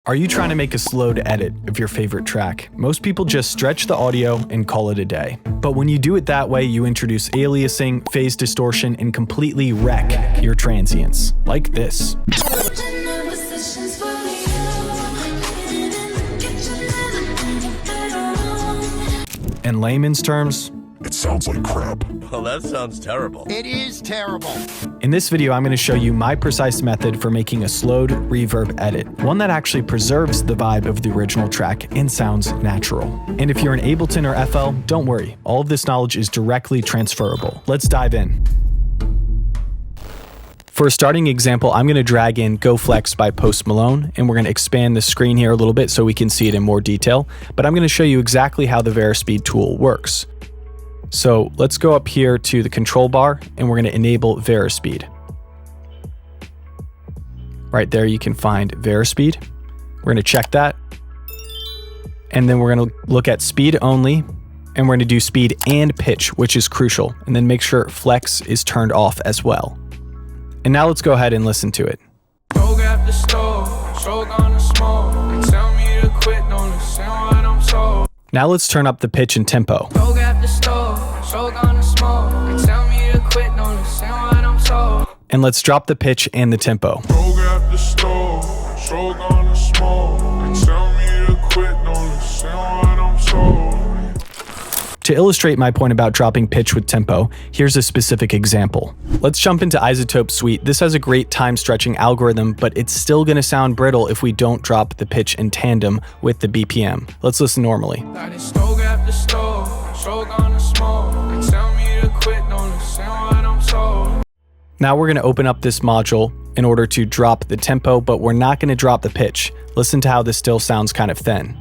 Are you trying to make a slowed edit of your favorite track? Most people just stretch the audio and call it a day. But when you do it that way, you introduce aliasing, phase distortion, and completely wreck your transients, like this. In layman's terms, it sounds like crap. Well, that sounds terrible. It is terrible. In this video, I'm going to show you my precise method for making a slowed reverb edit, one that actually preserves the vibe of the original track and sounds natural. And if you're in Ableton or FL, don't worry, all of this knowledge is directly transferable. Let's dive in. For a starting example, I'm going to drag in Go Flex by Malone, and we're going to expand the screen here a little bit so we can see it in more detail, but I'm going to show you exactly how the Varispeed tool works. So let's go up here to the control bar and we're going to enable Varispeed. Right there you can find Varispeed. We're going to check that. And then we're going to look at speed only, and we're going to do speed and pitch, which is crucial. And then make sure flex is turned off as well. And now let's go ahead and listen to it. Now let's turn up the pitch and tempo. And let's drop the pitch and the tempo. To illustrate my point about dropping pitch with tempo, here's a specific example. Let's jump into Isotope Suite. This has a great time stretching algorithm, but it's still going to sound brittle if we don't drop the pitch in tandem with the BPM. Let's listen normally. Now we're going to open up this module in order to drop the tempo, but we're not going to drop the pitch. Listen to how this still sounds kind of thin.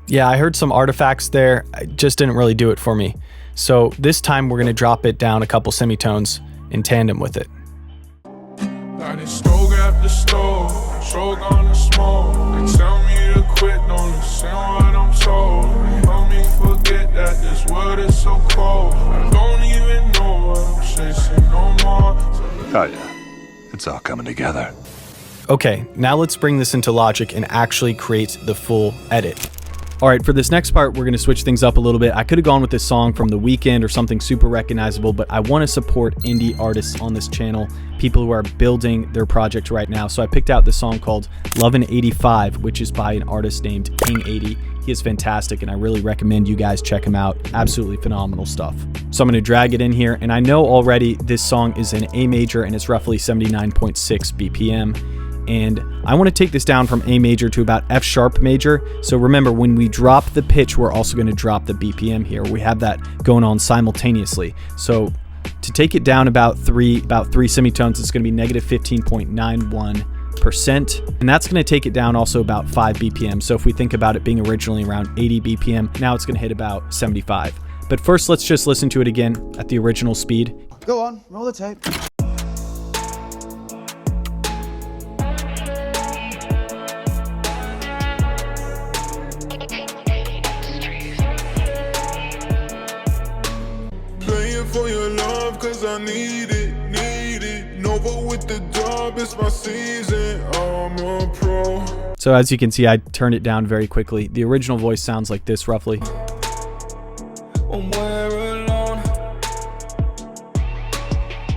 Yeah, I heard some artifacts there. I just didn't really do it for me. So this time we're going to drop it down a couple semitones in tandem with it. Oh yeah, it's all coming together. Okay, now let's bring this into Logic and actually create the full edit. All right, for this next part, we're going to switch things up a little bit. I could have gone with this song from The Weeknd or something super recognizable, but I want to support indie artists on this channel, people who are building their project right now. So I picked out this song called Lovin' 85, which is by an artist named King 80. He is fantastic, and I really recommend you guys check him out. Absolutely phenomenal stuff. So I'm going to drag it in here, and I know already this song is in A major, and it's roughly 79.6 BPM. And I want to take this down from A major to about F sharp major. So remember, when we drop the pitch, we're also going to drop the BPM here. We have that going on simultaneously. So to take it down about three semitones, it's going to be negative 15.91%. And that's going to take it down also about 5 BPM. So if we think about it being originally around 80 BPM, now it's going to hit about 75. But first, let's just listen to it again at the original speed. Go on, roll the tape. For your love, cause I need it. Nova with the job, it's my season, I'm a pro. So as you can see, I turned it down very quickly. The original voice sounds like this roughly. When we're alone,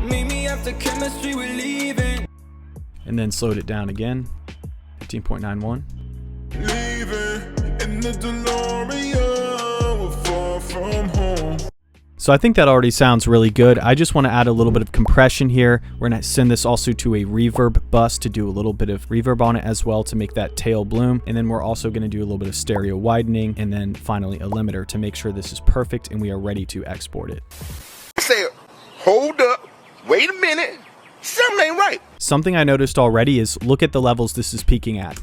meet me after chemistry, we're leaving. And then slowed it down again, 15.91. Leaving in the DeLorean, we're far from home. So I think that already sounds really good. I just want to add a little bit of compression here. We're going to send this also to a reverb bus to do a little bit of reverb on it as well to make that tail bloom. And then we're also going to do a little bit of stereo widening, and then finally a limiter to make sure this is perfect and we are ready to export it. Say, hold up, wait a minute, something ain't right. Something I noticed already is look at the levels this is peaking at.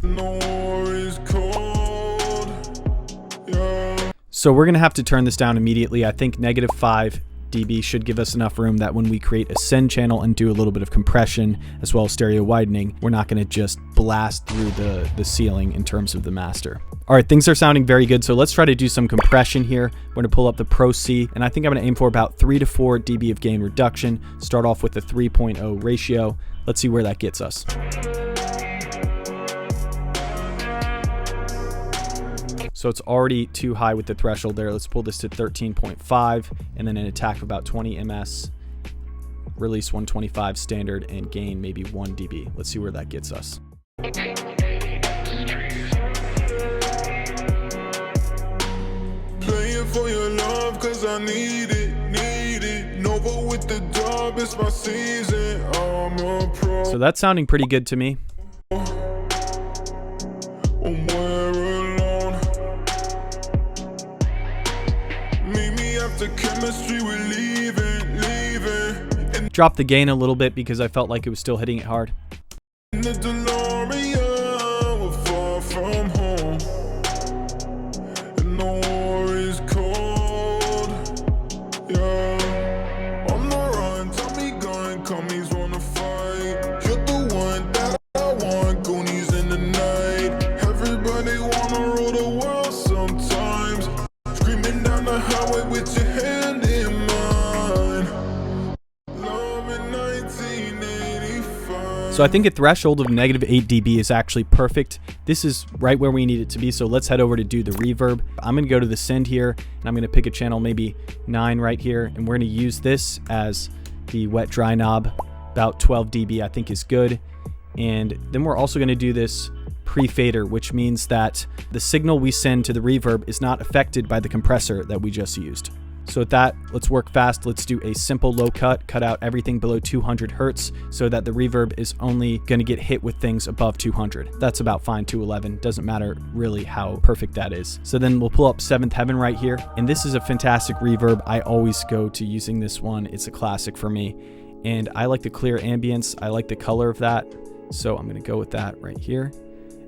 So we're going to have to turn this down immediately. I think -5 dB should give us enough room that when we create a send channel and do a little bit of compression as well as stereo widening, we're not going to just blast through the ceiling in terms of the master. All right, things are sounding very good, so let's try to do some compression here. We're going to pull up the Pro C, and I think I'm going to aim for about 3 to 4 dB of gain reduction. Start off with a 3.0 ratio. Let's see where that gets us. So it's already too high with the threshold there. Let's pull this to 13.5 and then an attack of about 20 ms, release 125 standard, and gain maybe 1 dB. Let's see where that gets us. Playing for your love, cause I need it. Nova with the job, it's my season. I'm a pro. So that's sounding pretty good to me. The chemistry, we're leaving. Drop the gain a little bit because I felt like it was still hitting it hard. In the DeLorean, we're far from home, and the war is cold. Yeah, on the run, Tommy gun, commies wanna fight. You're the one that I want, Goonies in the night. Everybody wanna rule the world sometimes. Screaming down the highway with your hand in mine. Love in 1985. So I think a threshold of -8 dB is actually perfect. This is right where we need it to be. So let's head over to do the reverb. I'm going to go to the send here, and I'm going to pick a channel, maybe 9 right here. And we're going to use this as the wet dry knob. About 12 dB I think is good. And then we're also going to do this pre-fader, which means that the signal we send to the reverb is not affected by the compressor that we just used. So with that, let's work fast. Let's do a simple low cut out everything below 200 Hertz so that the reverb is only going to get hit with things above 200. That's about fine, 211. Doesn't matter really how perfect that is. So then we'll pull up Seventh Heaven right here. And this is a fantastic reverb. I always go to using this one. It's a classic for me. And I like the clear ambience. I like the color of that. So I'm going to go with that right here.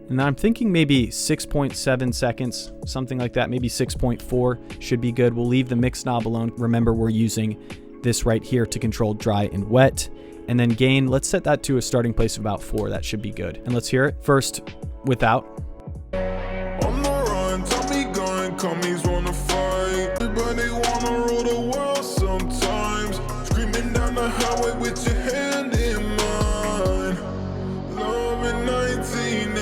And I'm thinking maybe 6.7 seconds, something like that. Maybe 6.4 should be good. We'll leave the mix knob alone. Remember, we're using this right here to control dry and wet. And then gain, let's set that to a starting place of about 4. That should be good. And let's hear it first without. On the run, Tommy gun, commies wanna fight. Everybody wanna rule the world sometimes. Screaming down the highway with your hand in mine. Love in 1985.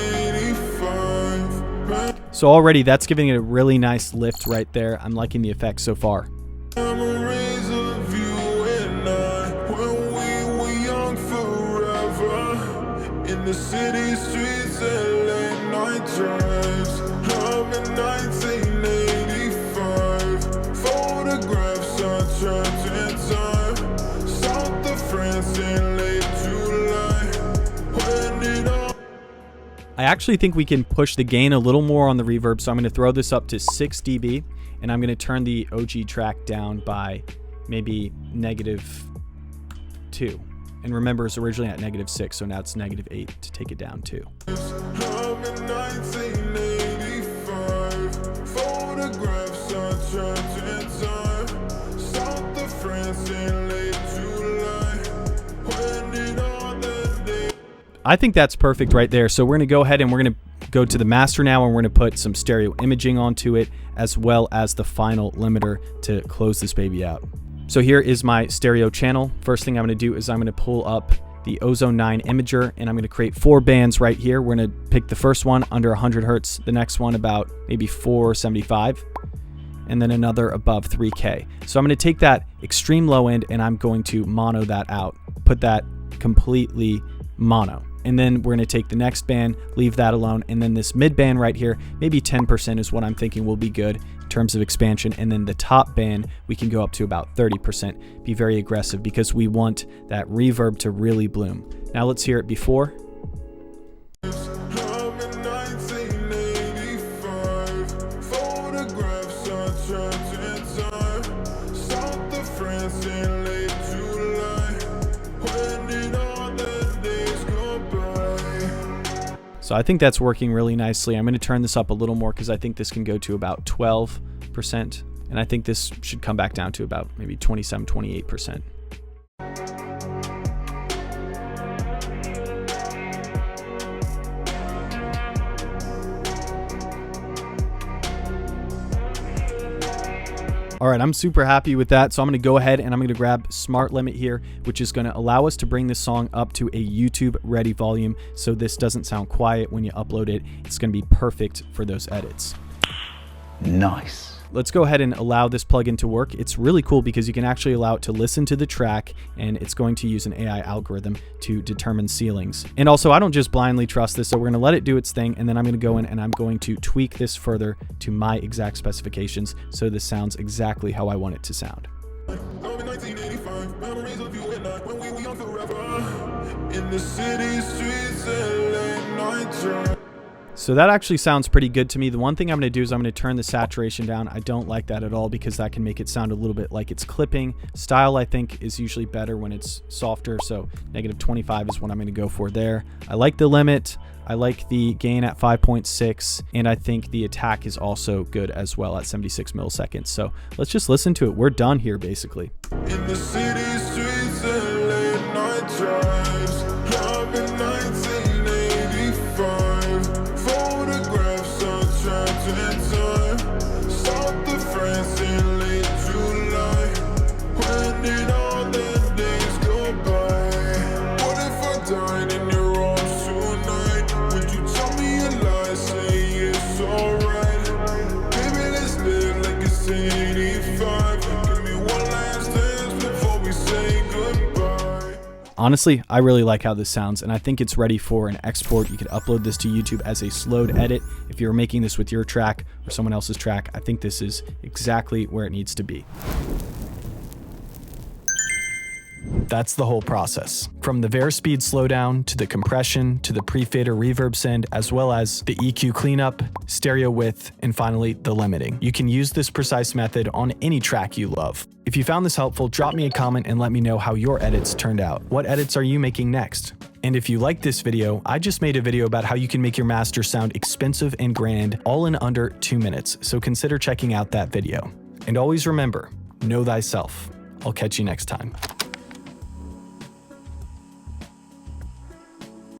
So already that's giving it a really nice lift right there. I'm liking the effects so far. Memories of you and I, when we were young forever, in the city streets and late night drives. Love in 1985, photographs are trapped in time. South of France in late July, when did all... I actually think we can push the gain a little more on the reverb, so I'm going to throw this up to 6 dB, and I'm going to turn the OG track down by maybe -2. And remember, it's originally at -6, so now it's -8 to take it down to. Love in 1985, photographs are trapped in time. South of France in late July, when did all the days... I think that's perfect right there. So we're going to go ahead and we're going to go to the master now, and we're going to put some stereo imaging onto it, as well as the final limiter to close this baby out. So here is my stereo channel. First thing I'm going to do is I'm going to pull up the Ozone 9 imager, and I'm going to create 4 bands right here. We're going to pick the first one under 100 Hertz, the next one about maybe 475, and then another above 3K. So I'm going to take that extreme low end and I'm going to mono that out, put that completely mono. And then we're going to take the next band, leave that alone, and then this mid band right here, maybe 10% is what I'm thinking will be good in terms of expansion. And then the top band, we can go up to about 30%. Be very aggressive because we want that reverb to really bloom. Now let's hear it before. Love in 1985, photographs are trapped in time. South of France in late July, when did all the days go by? So I think that's working really nicely. I'm going to turn this up a little more because I think this can go to about 12%. And I think this should come back down to about maybe 27, 28%. All right, I'm super happy with that. So I'm going to go ahead and I'm going to grab Smart Limit here, which is going to allow us to bring this song up to a YouTube ready volume. So this doesn't sound quiet when you upload it. It's going to be perfect for those edits. Nice. Let's go ahead and allow this plugin to work. It's really cool because you can actually allow it to listen to the track, and it's going to use an AI algorithm to determine ceilings. And also, I don't just blindly trust this, so we're going to let it do its thing, and then I'm going to go in and I'm going to tweak this further to my exact specifications so this sounds exactly how I want it to sound. So that actually sounds pretty good to me. The one thing I'm going to do is I'm going to turn the saturation down. I don't like that at all because that can make it sound a little bit like it's clipping. Style, I think, is usually better when it's softer, so -25 is what I'm going to go for there. I like the limit. I like the gain at 5.6, and I think the attack is also good as well at 76 milliseconds. So let's just listen to it. We're done here, basically. In the city streets and late night drives, love in 1985. Photographs are trapped in time. South of France in late July. When did all the days go by? What if I died in your arms tonight? Would you tell me a lie, say it's alright? Baby, let's live like it's 85. Give me one last dance before we say goodbye. Honestly, I really like how this sounds, and I think it's ready for an export. You could upload this to YouTube as a slowed edit. If you're making this with your track or someone else's track, I think this is exactly where it needs to be. That's the whole process. From the Varispeed slowdown, to the compression, to the pre-fader reverb send, as well as the EQ cleanup, stereo width, and finally the limiting. You can use this precise method on any track you love. If you found this helpful, drop me a comment and let me know how your edits turned out. What edits are you making next? And if you like this video, I just made a video about how you can make your master sound expensive and grand, all in under 2 minutes, so consider checking out that video. And always remember, know thyself. I'll catch you next time.